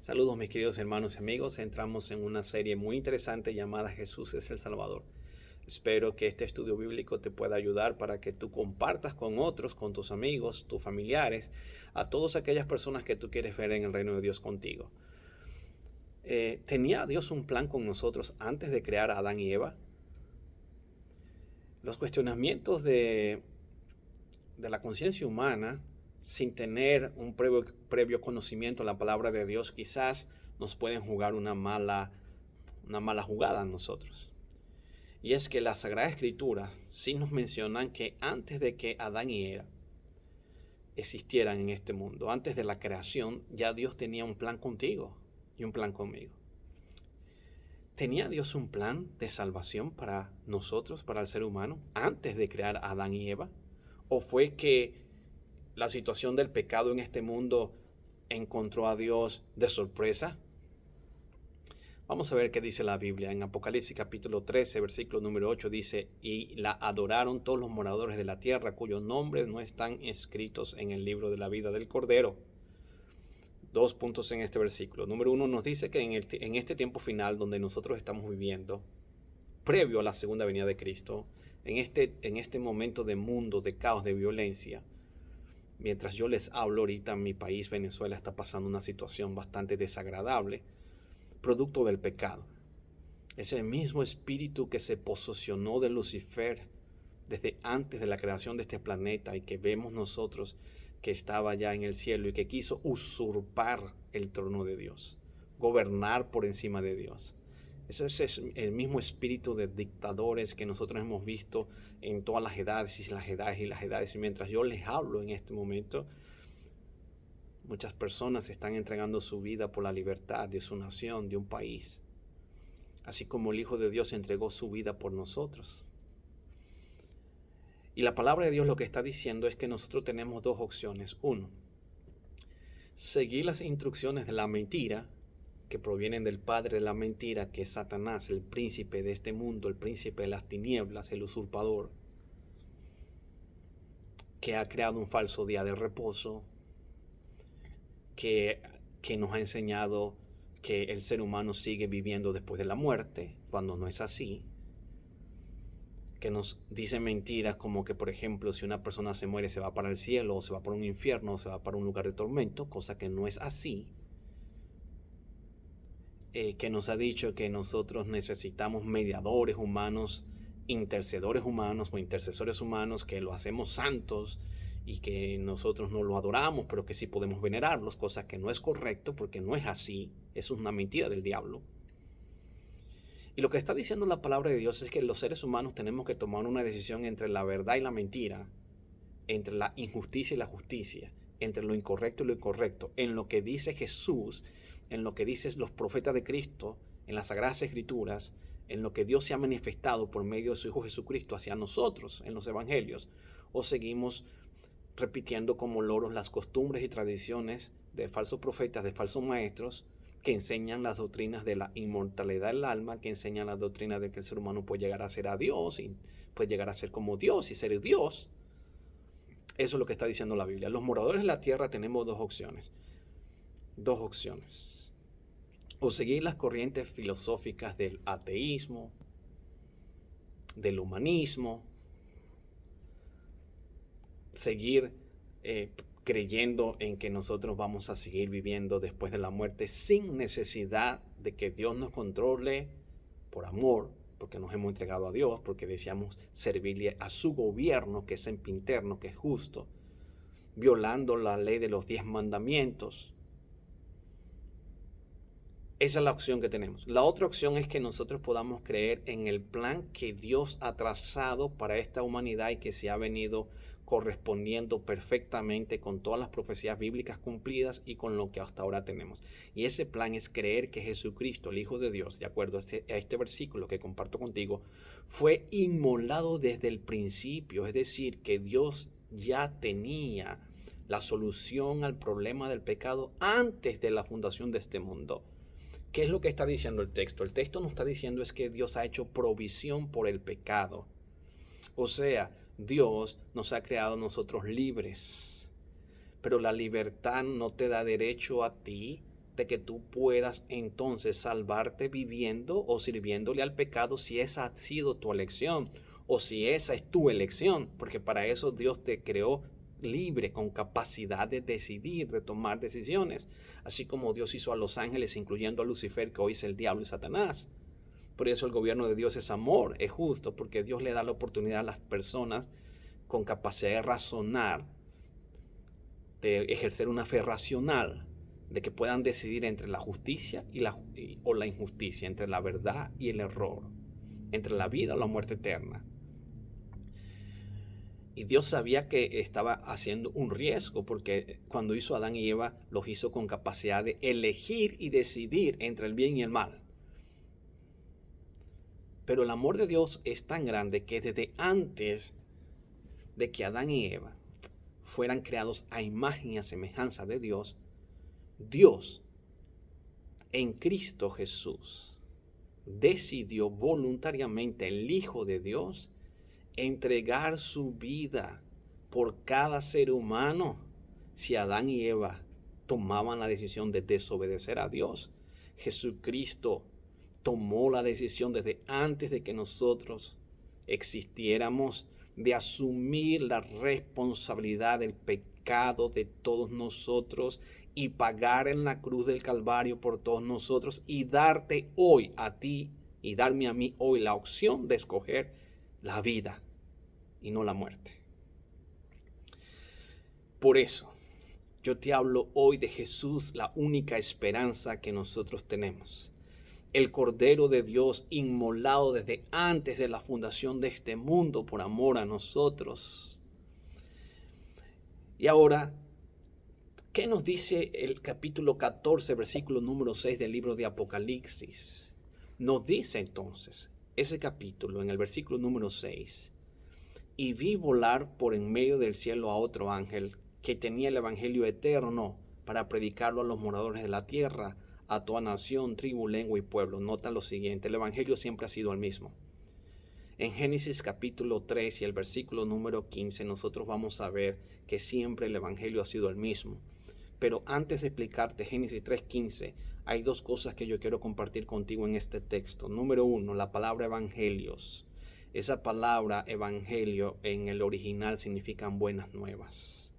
Saludos mis queridos hermanos y amigos, entramos en una serie muy interesante llamada Jesús es el Salvador. Espero que este estudio bíblico te pueda ayudar para que tú compartas con otros, con tus amigos, tus familiares, a todas aquellas personas que tú quieres ver en el reino de Dios contigo. ¿Tenía Dios un plan con nosotros antes de crear a Adán y Eva? Los cuestionamientos de la conciencia humana, sin tener un previo conocimiento de la palabra de Dios, quizás nos pueden jugar una mala jugada a nosotros. Y es que las Sagradas Escrituras sí nos mencionan que antes de que Adán y Eva existieran en este mundo, antes de la creación, ya Dios tenía un plan contigo y un plan conmigo. ¿Tenía Dios un plan de salvación para nosotros, para el ser humano, antes de crear a Adán y Eva? ¿O fue que la situación del pecado en este mundo encontró a Dios de sorpresa? Vamos a ver qué dice la Biblia. En Apocalipsis capítulo 13, versículo número 8 dice: y la adoraron todos los moradores de la tierra, cuyos nombres no están escritos en el libro de la vida del Cordero. Dos puntos en este versículo. Número uno, nos dice que en este tiempo final donde nosotros estamos viviendo, previo a la segunda venida de Cristo, en este momento de mundo, de caos, de violencia, mientras yo les hablo ahorita, mi país, Venezuela, está pasando una situación bastante desagradable, producto del pecado. Ese mismo espíritu que se posesionó de Lucifer desde antes de la creación de este planeta y que vemos nosotros que estaba ya en el cielo y que quiso usurpar el trono de Dios, gobernar por encima de Dios. Ese es el mismo espíritu de dictadores que nosotros hemos visto en todas las edades y las edades y las edades. Y mientras yo les hablo en este momento, muchas personas están entregando su vida por la libertad de su nación, de un país. Así como el Hijo de Dios entregó su vida por nosotros. Y la palabra de Dios lo que está diciendo es que nosotros tenemos dos opciones. Uno, seguir las instrucciones de la mentira, que provienen del padre de la mentira, que es Satanás, el príncipe de este mundo, el príncipe de las tinieblas, el usurpador, que ha creado un falso día de reposo, que nos ha enseñado que el ser humano sigue viviendo después de la muerte, cuando no es así, que nos dice mentiras como que, por ejemplo, si una persona se muere se va para el cielo, o se va para un infierno, o se va para un lugar de tormento, cosa que no es así. Que nos ha dicho que nosotros necesitamos mediadores humanos, intercedores humanos o intercesores humanos, que lo hacemos santos y que nosotros no lo adoramos, pero que sí podemos venerarlos, cosa que no es correcto porque no es así, es una mentira del diablo. Y lo que está diciendo la palabra de Dios es que los seres humanos tenemos que tomar una decisión entre la verdad y la mentira, entre la injusticia y la justicia, entre lo incorrecto y lo incorrecto, en lo que dice Jesús, en lo que dicen los profetas de Cristo, en las Sagradas Escrituras, en lo que Dios se ha manifestado por medio de su Hijo Jesucristo hacia nosotros en los Evangelios, o seguimos repitiendo como loros las costumbres y tradiciones de falsos profetas, de falsos maestros, que enseñan las doctrinas de la inmortalidad del alma, que enseñan las doctrinas de que el ser humano puede llegar a ser a Dios y puede llegar a ser como Dios y ser Dios. Eso es lo que está diciendo la Biblia. Los moradores de la tierra tenemos dos opciones. Dos opciones. O seguir las corrientes filosóficas del ateísmo, del humanismo, seguir creyendo en que nosotros vamos a seguir viviendo después de la muerte sin necesidad de que Dios nos controle por amor, porque nos hemos entregado a Dios, porque deseamos servirle a su gobierno, que es sempiterno, que es justo, violando la ley de los 10 mandamientos. Esa es la opción que tenemos. La otra opción es que nosotros podamos creer en el plan que Dios ha trazado para esta humanidad y que se ha venido correspondiendo perfectamente con todas las profecías bíblicas cumplidas y con lo que hasta ahora tenemos. Y ese plan es creer que Jesucristo, el Hijo de Dios, de acuerdo a este versículo que comparto contigo, fue inmolado desde el principio. Es decir, que Dios ya tenía la solución al problema del pecado antes de la fundación de este mundo. ¿Qué es lo que está diciendo el texto? El texto nos está diciendo es que Dios ha hecho provisión por el pecado. O sea, Dios nos ha creado nosotros libres. Pero la libertad no te da derecho a ti de que tú puedas entonces salvarte viviendo o sirviéndole al pecado si esa ha sido tu elección o si esa es tu elección, porque para eso Dios te creó libre, con capacidad de decidir, de tomar decisiones, así como Dios hizo a los ángeles, incluyendo a Lucifer, que hoy es el diablo y Satanás. Por eso el gobierno de Dios es amor, es justo, porque Dios le da la oportunidad a las personas con capacidad de razonar, de ejercer una fe racional, de que puedan decidir entre la justicia o la injusticia, entre la verdad y el error, entre la vida o la muerte eterna. Y Dios sabía que estaba haciendo un riesgo, porque cuando hizo a Adán y Eva, los hizo con capacidad de elegir y decidir entre el bien y el mal. Pero el amor de Dios es tan grande que desde antes de que Adán y Eva fueran creados a imagen y a semejanza de Dios, Dios en Cristo Jesús decidió voluntariamente, el Hijo de Dios, entregar su vida por cada ser humano si Adán y Eva tomaban la decisión de desobedecer a Dios. Jesucristo tomó la decisión desde antes de que nosotros existiéramos de asumir la responsabilidad del pecado de todos nosotros y pagar en la cruz del Calvario por todos nosotros y darte hoy a ti y darme a mí hoy la opción de escoger la vida y no la muerte. Por eso yo te hablo hoy de Jesús, la única esperanza que nosotros tenemos. El Cordero de Dios inmolado desde antes de la fundación de este mundo por amor a nosotros. Y ahora, ¿qué nos dice el capítulo 14, versículo número 6 del libro de Apocalipsis? Nos dice entonces, ese capítulo en el versículo número 6, y vi volar por en medio del cielo a otro ángel que tenía el evangelio eterno para predicarlo a los moradores de la tierra, a toda nación, tribu, lengua y pueblo. Nota lo siguiente, el evangelio siempre ha sido el mismo. En Génesis capítulo 3 y el versículo número 15 nosotros vamos a ver que siempre el evangelio ha sido el mismo. Pero antes de explicarte Génesis 3:15, hay dos cosas que yo quiero compartir contigo en este texto. Número uno, la palabra evangelios. Esa palabra evangelio en el original significa buenas nuevas.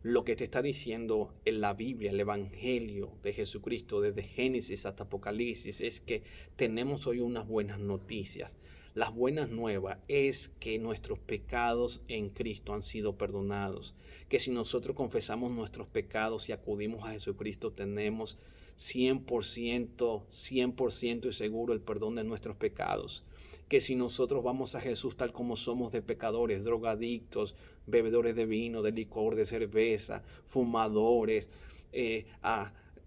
Lo que te está diciendo en la Biblia, el evangelio de Jesucristo, desde Génesis hasta Apocalipsis, es que tenemos hoy unas buenas noticias. Las buenas nuevas es que nuestros pecados en Cristo han sido perdonados. Que si nosotros confesamos nuestros pecados y acudimos a Jesucristo, tenemos 100% y seguro el perdón de nuestros pecados. Que si nosotros vamos a Jesús tal como somos, de pecadores, drogadictos, bebedores de vino, de licor, de cerveza, fumadores,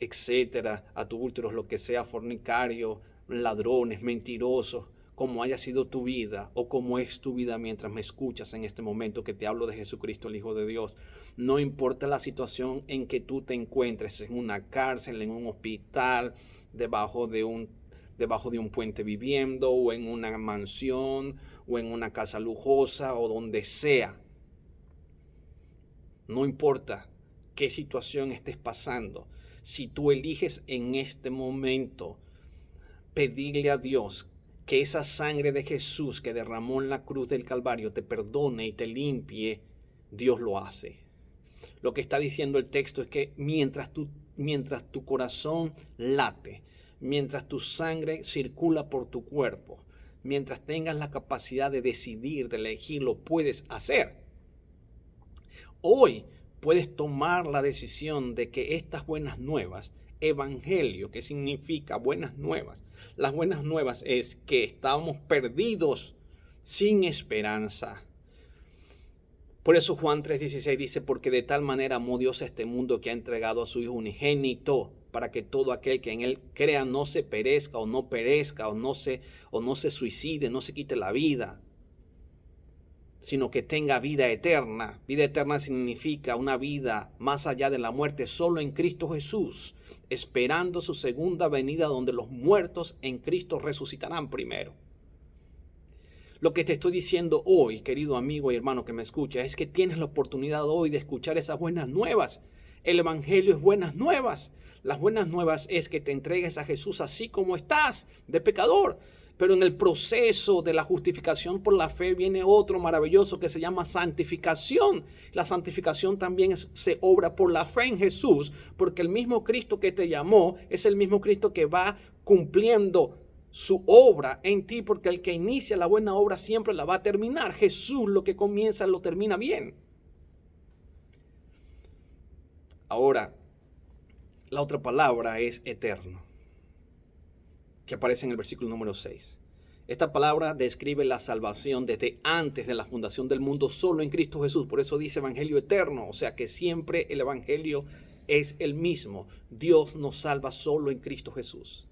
etcétera, adúlteros, lo que sea, fornicarios, ladrones, mentirosos, como haya sido tu vida o como es tu vida mientras me escuchas en este momento que te hablo de Jesucristo, el Hijo de Dios. No importa la situación en que tú te encuentres, en una cárcel, en un hospital, debajo de un puente viviendo, o en una mansión, o en una casa lujosa, o donde sea. No importa qué situación estés pasando. Si tú eliges en este momento pedirle a Dios que esa sangre de Jesús que derramó en la cruz del Calvario te perdone y te limpie, Dios lo hace. Lo que está diciendo el texto es que mientras tu corazón late, mientras tu sangre circula por tu cuerpo, mientras tengas la capacidad de decidir, de elegir, lo puedes hacer. Hoy puedes tomar la decisión de que estas buenas nuevas, evangelio, que significa buenas nuevas, las buenas nuevas es que estamos perdidos sin esperanza. Por eso Juan 3:16 dice, porque de tal manera amó Dios a este mundo que ha entregado a su Hijo unigénito, para que todo aquel que en él crea no se perezca o no se suicide, no se quite la vida, sino que tenga vida eterna. Vida eterna significa una vida más allá de la muerte, solo en Cristo Jesús, esperando su segunda venida, donde los muertos en Cristo resucitarán primero. Lo que te estoy diciendo hoy, querido amigo y hermano que me escucha, es que tienes la oportunidad hoy de escuchar esas buenas nuevas. El evangelio es buenas nuevas. Las buenas nuevas es que te entregues a Jesús así como estás, de pecador. Pero en el proceso de la justificación por la fe viene otro maravilloso que se llama santificación. La santificación también se obra por la fe en Jesús, porque el mismo Cristo que te llamó es el mismo Cristo que va cumpliendo su obra en ti, porque el que inicia la buena obra siempre la va a terminar. Jesús lo que comienza lo termina bien. Ahora, la otra palabra es eterno, que aparece en el versículo número 6. Esta palabra describe la salvación desde antes de la fundación del mundo solo en Cristo Jesús. Por eso dice evangelio eterno, o sea que siempre el evangelio es el mismo. Dios nos salva solo en Cristo Jesús.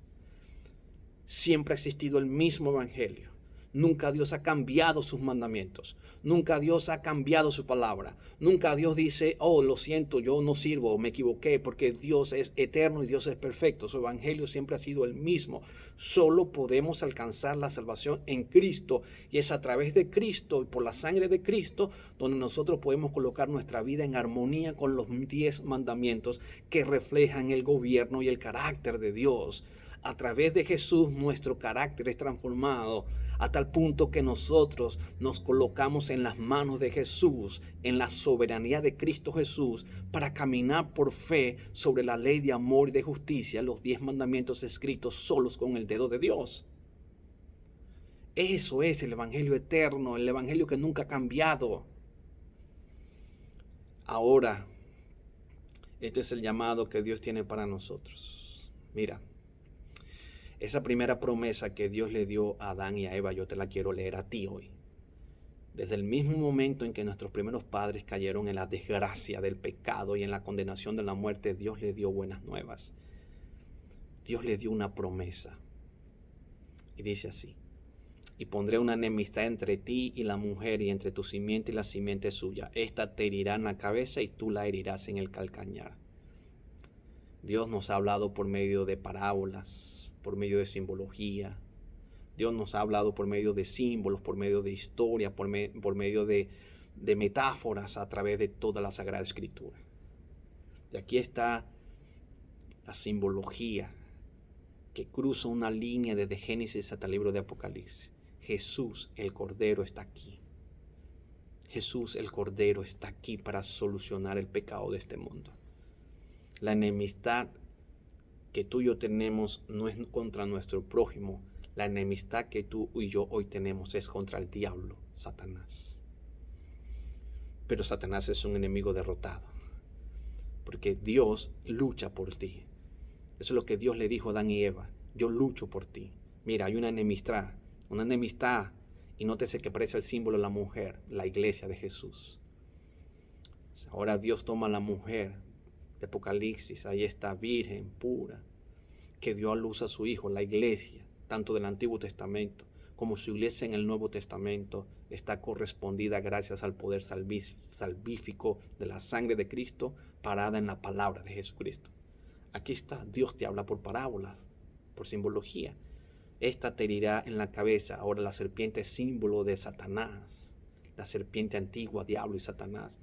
Siempre ha existido el mismo evangelio. Nunca Dios ha cambiado sus mandamientos. Nunca Dios ha cambiado su palabra. Nunca Dios dice, oh, lo siento, yo no sirvo, me equivoqué, porque Dios es eterno y Dios es perfecto. Su evangelio siempre ha sido el mismo. Solo podemos alcanzar la salvación en Cristo, y es a través de Cristo y por la sangre de Cristo donde nosotros podemos colocar nuestra vida en armonía con los 10 mandamientos que reflejan el gobierno y el carácter de Dios. A través de Jesús nuestro carácter es transformado a tal punto que nosotros nos colocamos en las manos de Jesús, en la soberanía de Cristo Jesús, para caminar por fe sobre la ley de amor y de justicia, los 10 mandamientos escritos solos con el dedo de Dios. Eso es el evangelio eterno, el evangelio que nunca ha cambiado. Ahora, este es el llamado que Dios tiene para nosotros. Mira. Esa primera promesa que Dios le dio a Adán y a Eva, yo te la quiero leer a ti hoy. Desde el mismo momento en que nuestros primeros padres cayeron en la desgracia del pecado y en la condenación de la muerte, Dios le dio buenas nuevas. Dios le dio una promesa. Y dice así: y pondré una enemistad entre ti y la mujer, y entre tu simiente y la simiente suya. Esta te herirá en la cabeza y tú la herirás en el calcañar. Dios nos ha hablado por medio de parábolas, por medio de simbología. Dios nos ha hablado por medio de símbolos, por medio de historia, por medio de metáforas a través de toda la Sagrada Escritura. Y aquí está la simbología que cruza una línea desde Génesis hasta el libro de Apocalipsis. Jesús, el Cordero, está aquí. Jesús, el Cordero, está aquí para solucionar el pecado de este mundo. La enemistad que tú y yo tenemos no es contra nuestro prójimo. La enemistad que tú y yo hoy tenemos es contra el diablo, Satanás. Pero Satanás es un enemigo derrotado, porque Dios lucha por ti. Eso es lo que Dios le dijo a Adán y Eva: yo lucho por ti. Mira, hay una enemistad, y nótese que aparece el símbolo de la mujer, la iglesia de Jesús. Ahora Dios toma a la mujer de Apocalipsis, ahí está, virgen, pura, que dio a luz a su hijo, la iglesia, tanto del Antiguo Testamento como su iglesia en el Nuevo Testamento, está correspondida gracias al poder salvífico de la sangre de Cristo parada en la palabra de Jesucristo. Aquí está, Dios te habla por parábolas, por simbología. Esta te herirá en la cabeza. Ahora la serpiente es símbolo de Satanás, la serpiente antigua, diablo y Satanás.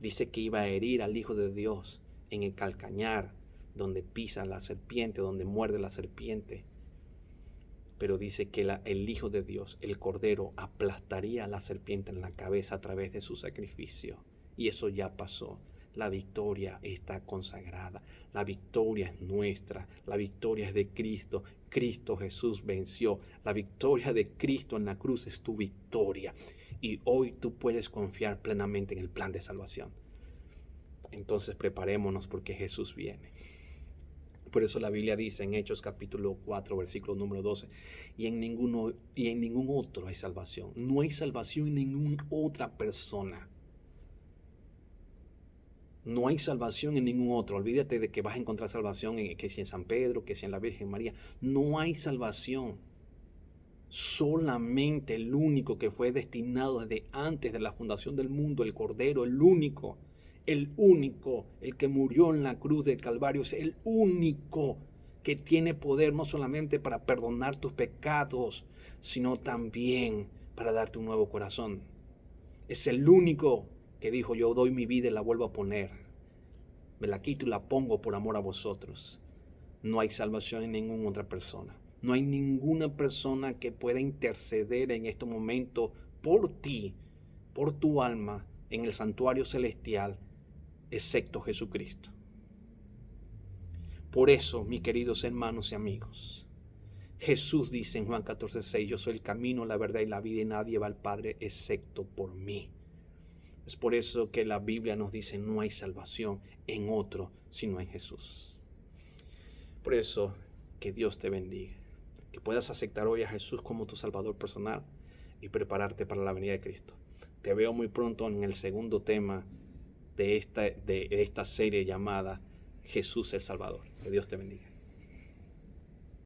Dice que iba a herir al Hijo de Dios en el calcañar, donde pisa la serpiente, donde muerde la serpiente. Pero dice que el Hijo de Dios, el Cordero, aplastaría a la serpiente en la cabeza a través de su sacrificio. Y eso ya pasó. La victoria está consagrada. La victoria es nuestra. La victoria es de Cristo. Cristo Jesús venció. La victoria de Cristo en la cruz es tu victoria. Y hoy tú puedes confiar plenamente en el plan de salvación. Entonces preparémonos porque Jesús viene. Por eso la Biblia dice en Hechos capítulo 4, versículo número 12, y en ningún otro hay salvación. No hay salvación en ninguna otra persona. No hay salvación en ningún otro. Olvídate de que vas a encontrar salvación que si en San Pedro, que si en la Virgen María. No hay salvación. Solamente el único que fue destinado desde antes de la fundación del mundo, el Cordero, el único, el que murió en la cruz del Calvario, es el único que tiene poder no solamente para perdonar tus pecados, sino también para darte un nuevo corazón. Es el único que dijo: yo doy mi vida y la vuelvo a poner. Me la quito y la pongo por amor a vosotros. no hay salvación en ninguna otra persona. No hay ninguna persona que pueda interceder en este momento por ti, por tu alma, en el santuario celestial, excepto Jesucristo. Por eso, mis queridos hermanos y amigos, Jesús dice en Juan 14:6, yo soy el camino, la verdad y la vida, y nadie va al Padre excepto por mí. Es por eso que la Biblia nos dice, no hay salvación en otro, sino en Jesús. Por eso, que Dios te bendiga. Que puedas aceptar hoy a Jesús como tu Salvador personal y prepararte para la venida de Cristo. Te veo muy pronto en el segundo tema de esta serie llamada Jesús el Salvador. Que Dios te bendiga.